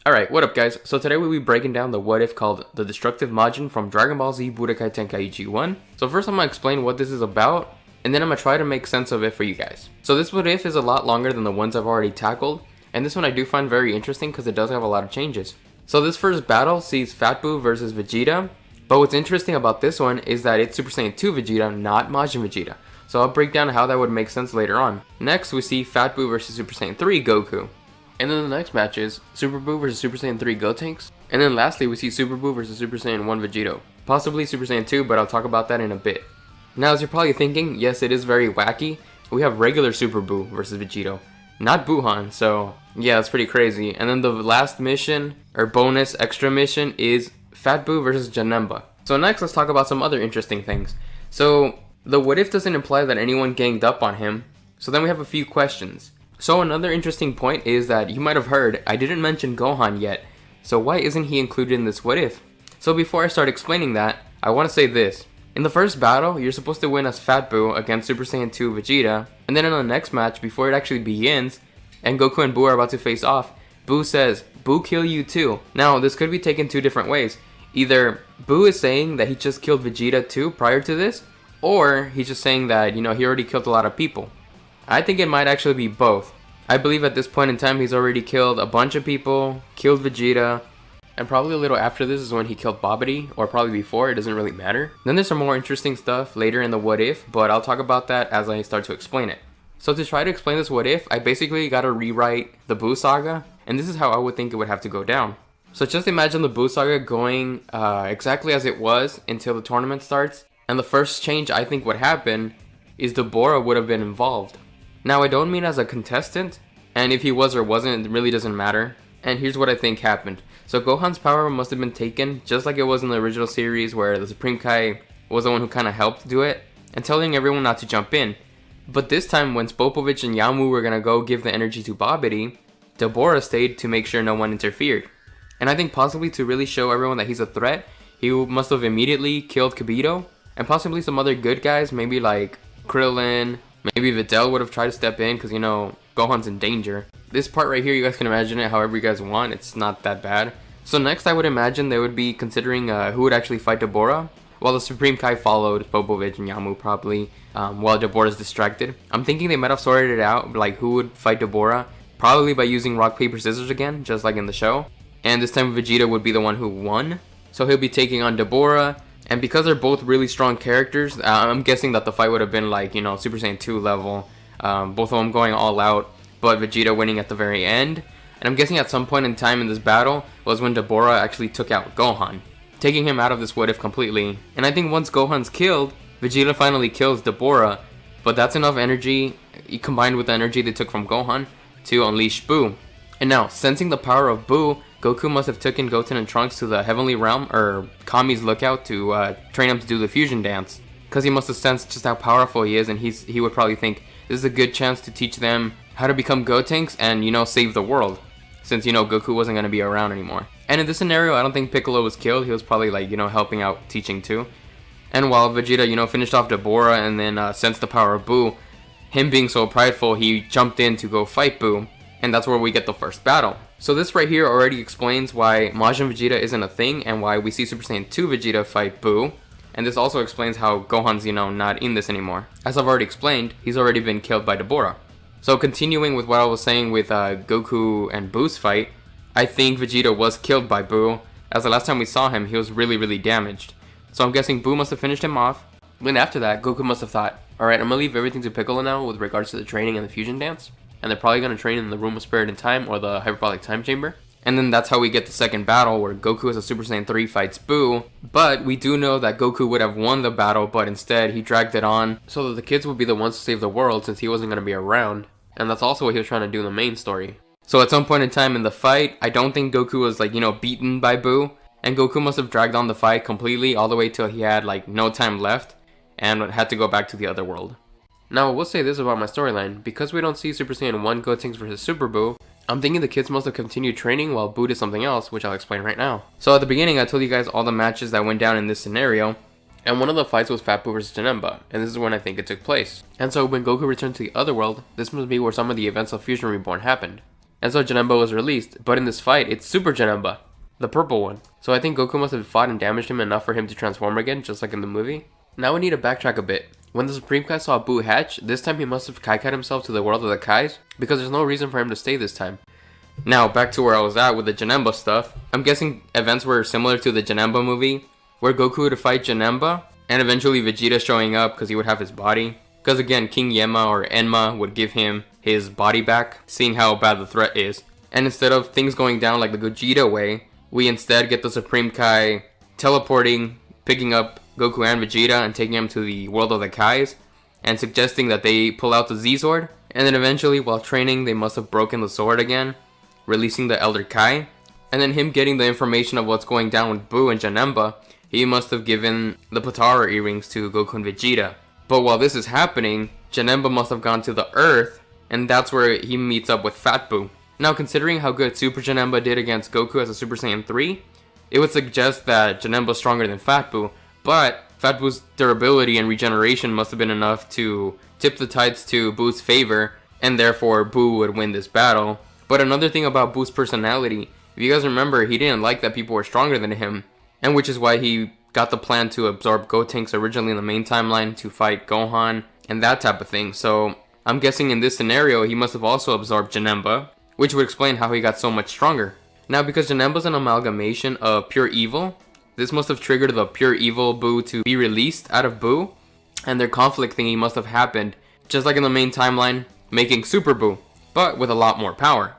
Alright, what up guys? So today we'll be breaking down the what if called the Destructive Majin from Dragon Ball Z Budokai Tenkaichi 1. So first I'm going to explain what this is about, and then I'm going to try to make sense of it for you guys. So this what if is a lot longer than the ones I've already tackled, and this one I do find very interesting because it does have a lot of changes. So this first battle sees Fat Buu versus Vegeta, but what's interesting about this one is that it's Super Saiyan 2 Vegeta, not Majin Vegeta. So I'll break down how that would make sense later on. Next we see Fat Buu versus Super Saiyan 3 Goku. And then the next match is Super Buu versus Super Saiyan 3 Gotenks. And then lastly we see Super Buu versus Super Saiyan 1 Vegito. Possibly Super Saiyan 2, but I'll talk about that in a bit. Now as you're probably thinking, yes it is very wacky. We have regular Super Buu versus Vegito, not Buhan, so yeah, it's pretty crazy. And then the last mission, or bonus extra mission, is Fat Buu versus Janemba. So next let's talk about some other interesting things. So the what if doesn't imply that anyone ganged up on him, so then we have a few questions. So another interesting point is that you might have heard I didn't mention Gohan yet, so why isn't he included in this what if? So before I start explaining that, I want to say this. In the first battle, you're supposed to win as Fat Buu against Super Saiyan 2 Vegeta, and then in the next match, before it actually begins, and Goku and Buu are about to face off, Buu says, "Buu kill you too." Now this could be taken two different ways. Either Buu is saying that he just killed Vegeta too prior to this, or he's just saying that, he already killed a lot of people. I think it might actually be both. I believe at this point in time he's already killed a bunch of people, killed Vegeta, and probably a little after this is when he killed Babidi, or probably before, it doesn't really matter. Then there's some more interesting stuff later in the what if, but I'll talk about that as I start to explain it. So to try to explain this what if, I basically gotta rewrite the Buu saga, and this is how I would think it would have to go down. So just imagine the Buu saga going exactly as it was until the tournament starts, and the first change I think would happen is Dabura would have been involved. Now I don't mean as a contestant, and if he was or wasn't, it really doesn't matter. And here's what I think happened. So Gohan's power must have been taken just like it was in the original series where the Supreme Kai was the one who kind of helped do it and telling everyone not to jump in. But this time when Spopovich and Yamu were gonna go give the energy to Babidi, Dabura stayed to make sure no one interfered. And I think possibly to really show everyone that he's a threat, he must have immediately killed Kibito and possibly some other good guys, maybe like Krillin. Maybe Videl would have tried to step in because, Gohan's in danger. This part right here, you guys can imagine it however you guys want. It's not that bad. So next, I would imagine they would be considering who would actually fight Dabura, while the Supreme Kai followed Popovich and Yamu probably, while Dabura is distracted. I'm thinking they might have sorted it out, like who would fight Dabura, probably by using rock, paper, scissors again, just like in the show. And this time Vegeta would be the one who won. So he'll be taking on Dabura. And because they're both really strong characters, I'm guessing that the fight would have been like, Super Saiyan 2 level. Both of them going all out, but Vegeta winning at the very end. And I'm guessing at some point in time in this battle was when Dabura actually took out Gohan, taking him out of this what if completely. And I think once Gohan's killed, Vegeta finally kills Dabura. But that's enough energy, combined with the energy they took from Gohan, to unleash Buu. And now, sensing the power of Buu, Goku must have taken Goten and Trunks to the Heavenly Realm, or Kami's lookout, to train him to do the fusion dance. Because he must have sensed just how powerful he is, and he would probably think this is a good chance to teach them how to become Gotenks and, save the world. Since, Goku wasn't going to be around anymore. And in this scenario, I don't think Piccolo was killed. He was probably, like, helping out, teaching too. And while Vegeta, finished off Dabura and then sensed the power of Buu, him being so prideful, he jumped in to go fight Buu. And that's where we get the first battle. So this right here already explains why Majin Vegeta isn't a thing and why we see Super Saiyan 2 Vegeta fight Buu. And this also explains how Gohan's, not in this anymore. As I've already explained, he's already been killed by Dabura. So continuing with what I was saying with Goku and Buu's fight, I think Vegeta was killed by Buu, as the last time we saw him, he was really, really damaged. So I'm guessing Buu must have finished him off. Then after that, Goku must have thought, alright, I'm gonna leave everything to Piccolo now with regards to the training and the fusion dance. And they're probably going to train in the Room of Spirit and Time or the Hyperbolic Time Chamber. And then that's how we get the second battle where Goku as a Super Saiyan 3 fights Buu. But we do know that Goku would have won the battle, but instead he dragged it on so that the kids would be the ones to save the world since he wasn't going to be around. And that's also what he was trying to do in the main story. So at some point in time in the fight, I don't think Goku was beaten by Buu. And Goku must have dragged on the fight completely all the way till he had no time left and had to go back to the other world. Now, I will say this about my storyline. Because we don't see Super Saiyan 1 Gotenks versus Super Buu, I'm thinking the kids must have continued training while Buu did something else, which I'll explain right now. So at the beginning, I told you guys all the matches that went down in this scenario, and one of the fights was Fat Buu versus Janemba, and this is when I think it took place. And so when Goku returned to the other world, this must be where some of the events of Fusion Reborn happened. and so Janemba was released. But in this fight, it's Super Janemba, the purple one. So I think Goku must have fought and damaged him enough for him to transform again, just like in the movie. Now we need to backtrack a bit. When the Supreme Kai saw Buu hatch, this time he must have Kaikai'd himself to the world of the Kais, because there's no reason for him to stay this time. Now, back to where I was at with the Janemba stuff. I'm guessing events were similar to the Janemba movie, where Goku would fight Janemba, and eventually Vegeta showing up because he would have his body. Because again, King Yemma or Enma would give him his body back, seeing how bad the threat is. And instead of things going down like the Gogeta way, we instead get the Supreme Kai teleporting, picking up Goku and Vegeta and taking them to the world of the Kais, and suggesting that they pull out the Z-Sword. And then eventually, while training, they must have broken the sword again, releasing the Elder Kai. And then him getting the information of what's going down with Buu and Janemba, he must have given the Potara earrings to Goku and Vegeta. But while this is happening, Janemba must have gone to the Earth, and that's where he meets up with Fat Buu. Now, considering how good Super Janemba did against Goku as a Super Saiyan 3, it would suggest that Janemba is stronger than Fat Buu, but Fat Buu's durability and regeneration must have been enough to tip the tides to Buu's favor, and therefore Buu would win this battle. But another thing about Buu's personality, if you guys remember, he didn't like that people were stronger than him, and which is why he got the plan to absorb Gotenks originally in the main timeline to fight Gohan and that type of thing. So I'm guessing in this scenario he must have also absorbed Janemba, which would explain how he got so much stronger. Now, because Janemba's an amalgamation of pure evil, this must have triggered the pure evil Buu to be released out of Buu, and their conflict thingy must have happened just like in the main timeline, making Super Buu, but with a lot more power.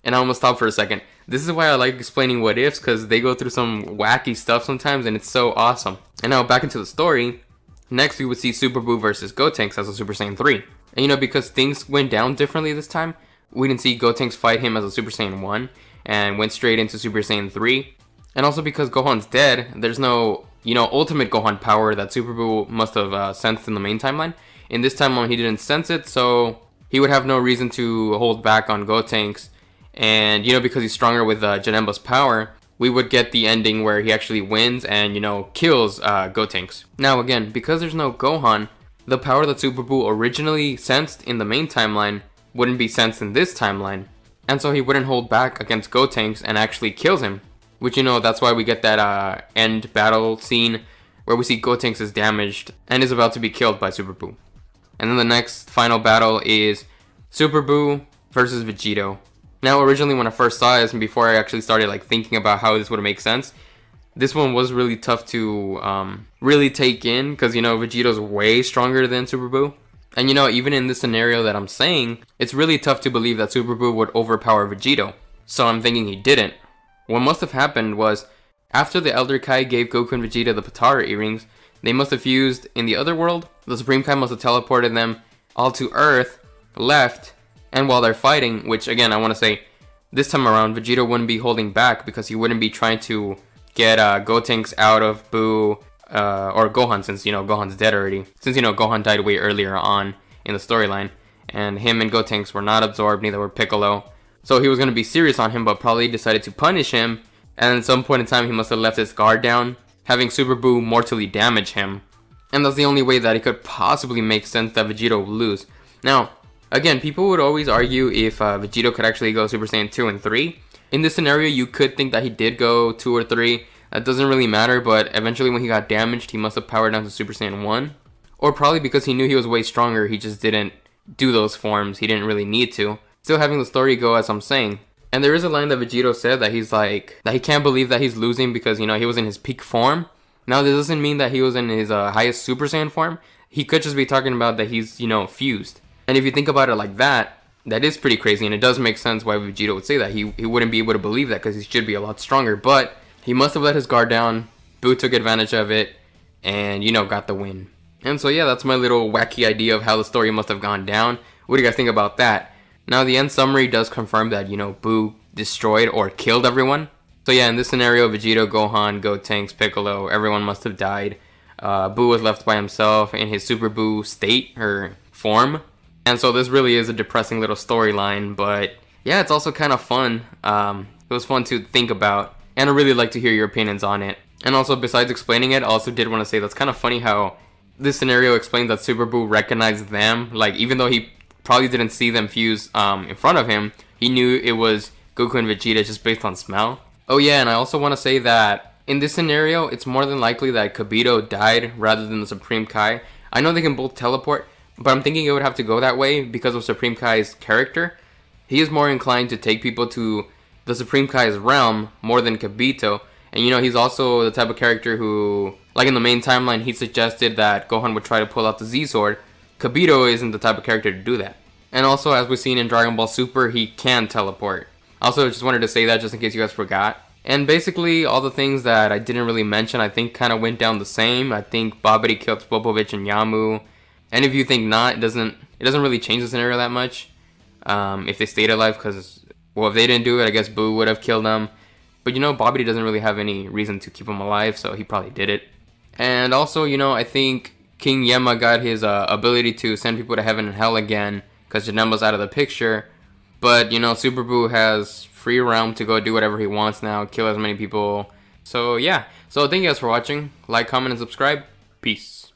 And I'm gonna stop for a second. This is why I like explaining what ifs, because they go through some wacky stuff sometimes and it's so awesome. And now back into the story. Next we would see Super Buu versus Gotenks as a Super Saiyan 3. And because things went down differently this time, we didn't see Gotenks fight him as a Super Saiyan 1 and went straight into Super Saiyan 3. And also because Gohan's dead, there's no, ultimate Gohan power that Super Buu must have sensed in the main timeline. In this timeline he didn't sense it, so he would have no reason to hold back on Gotenks. And, because he's stronger with Janemba's power, we would get the ending where he actually wins and, kills Gotenks. Now again, because there's no Gohan, the power that Super Buu originally sensed in the main timeline wouldn't be sensed in this timeline. And so he wouldn't hold back against Gotenks and actually kills him. Which, that's why we get that end battle scene where we see Gotenks is damaged and is about to be killed by Super Buu. And then the next final battle is Super Buu versus Vegito. Now, originally when I first saw this and before I actually started thinking about how this would make sense, this one was really tough to really take in because, Vegito's way stronger than Super Buu. And, even in this scenario that I'm saying, it's really tough to believe that Super Buu would overpower Vegito. So I'm thinking he didn't. What must have happened was, after the Elder Kai gave Goku and Vegeta the Potara earrings, they must have fused in the other world. The Supreme Kai must have teleported them all to Earth, left, and while they're fighting, which again, I want to say, this time around, Vegeta wouldn't be holding back because he wouldn't be trying to get Gotenks out of Buu, or Gohan, since, Gohan's dead already. Since, Gohan died way earlier on in the storyline, and him and Gotenks were not absorbed, neither were Piccolo. So he was going to be serious on him, but probably decided to punish him, and at some point in time, he must have left his guard down, having Super Buu mortally damage him. And that's the only way that it could possibly make sense that Vegito would lose. Now, again, people would always argue if Vegito could actually go Super Saiyan 2 and 3. In this scenario, you could think that he did go 2 or 3. That doesn't really matter, but eventually when he got damaged, he must have powered down to Super Saiyan 1. Or probably because he knew he was way stronger, he just didn't do those forms. He didn't really need to. Still having the story go as I'm saying. And there is a line that Vegito said that he's that he can't believe that he's losing because, he was in his peak form. Now, this doesn't mean that he was in his highest Super Saiyan form. He could just be talking about that he's, fused. And if you think about it like that, that is pretty crazy, and it does make sense why Vegito would say that. He wouldn't be able to believe that because he should be a lot stronger, but he must have let his guard down. Buu took advantage of it, and, got the win. And so, yeah, that's my little wacky idea of how the story must have gone down. What do you guys think about that? Now, the end summary does confirm that, Buu destroyed or killed everyone. So, yeah, in this scenario, Vegito, Gohan, Gotenks, Piccolo, everyone must have died. Buu was left by himself in his Super Buu state, or form. And so this really is a depressing little storyline, but yeah, it's also kind of fun. It was fun to think about, and I really like to hear your opinions on it. And also, besides explaining it, I also did want to say that's kind of funny how this scenario explains that Super Buu recognized them, even though he probably didn't see them fuse in front of him, he knew it was Goku and Vegeta just based on smell. Oh yeah, and I also want to say that in this scenario, it's more than likely that Kibito died rather than the Supreme Kai. I know they can both teleport, but I'm thinking it would have to go that way because of Supreme Kai's character. He is more inclined to take people to the Supreme Kai's realm more than Kibito. And you know, he's also the type of character who, like in the main timeline, he suggested that Gohan would try to pull out the Z-Sword. Kibito isn't the type of character to do that. And also, as we've seen in Dragon Ball Super, he can teleport. Also, just wanted to say that just in case you guys forgot. And basically, all the things that I didn't really mention, I think kind of went down the same. I think Babidi killed Popovich and Yamu. And if you think not, it doesn't really change the scenario that much. If they stayed alive, because, well, if they didn't do it, I guess Boo would have killed them. But you know, Babidi doesn't really have any reason to keep him alive, so he probably did it. And also, you know, I think King Yema got his ability to send people to heaven and hell again, because Janemba's out of the picture. But, you know, Super Boo has free realm to go do whatever he wants now, kill as many people. So, yeah. So, thank you guys for watching. Like, comment, and subscribe. Peace.